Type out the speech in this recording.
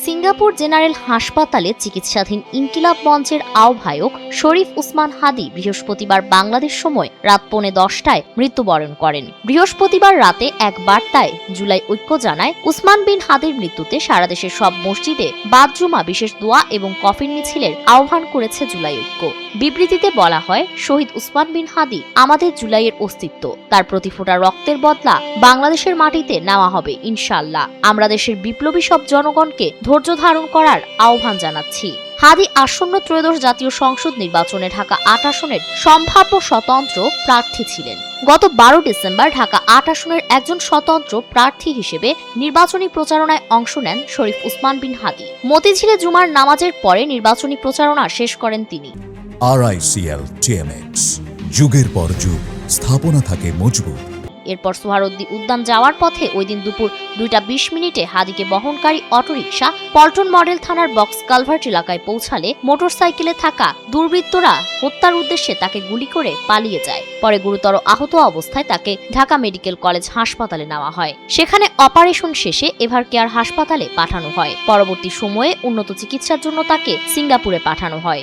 Singapore general হাসপাতালে চিকিৎসাধীন ইনকিলাব মঞ্চের আহ্বায়ক শরীফ উসমান হাদি বৃহস্পতিবার বাংলাদেশ সময় রাত 10:45টায় মৃত্যুবরণ করেন। বৃহস্পতিবার রাতে এক বার্তায় জুলাই ঐক্য জানায়, উসমান বিন হাদির মৃত্যুতে সারা দেশের সব মসজিদে বাদ জুমা বিশেষ দোয়া এবং কফিন মিছিলের আহ্বান করেছে জুলাই ঐক্য। বিবৃতিতে বলা হয়, শহীদ উসমান বিন হাদি আমাদের জুলাইয়ের অস্তিত্ব, তার প্রতি ফোঁটা রক্তের বদলা বাংলাদেশের মাটিতে নেওয়া হবে ইনশাআল্লাহ। আমরা দেশের বিপ্লবী সব জনগণকে ধৈর্য ধারণ করার আহ্বান জানাচ্ছি। হাদি আসন্ন ত্রয়োদশ জাতীয় সংসদ নির্বাচনে ঢাকা ৮ আসনের সম্ভাব্য স্বতন্ত্র প্রার্থী ছিলেন। গত 12 ডিসেম্বর ঢাকা ৮ আসনের একজন স্বতন্ত্র প্রার্থী হিসেবে নির্বাচনী প্রচারণায় অংশ নেন শরীফ উসমান বিন হাদি। মতিঝিলে জুমার নামাজের পরে নির্বাচনী প্রচারণা শেষ করেন তিনি। RICL TMX, যুগের পর যুগ স্থাপনা থাকে মজবুত। এরপর সোহরাওয়ার্দী উদ্যান যাওয়ার পথে ওই দিন দুপুর 2:20 হাদিকে বহনকারী অটোরিকশা পল্টন মডেল থানার বক্স কালভার্ট এলাকায় পৌঁছালে মোটরসাইকেলে থাকা দুর্বৃত্তরা হত্যার উদ্দেশ্যে তাকে গুলি করে পালিয়ে যায়। পরে গুরুতর আহত অবস্থায় তাকে ঢাকা মেডিকেল কলেজ হাসপাতালে নেওয়া হয়। সেখানে অপারেশন শেষে এভার কেয়ার হাসপাতালে পাঠানো হয়। পরবর্তী সময়ে উন্নত চিকিৎসার জন্য তাকে সিঙ্গাপুরে পাঠানো হয়।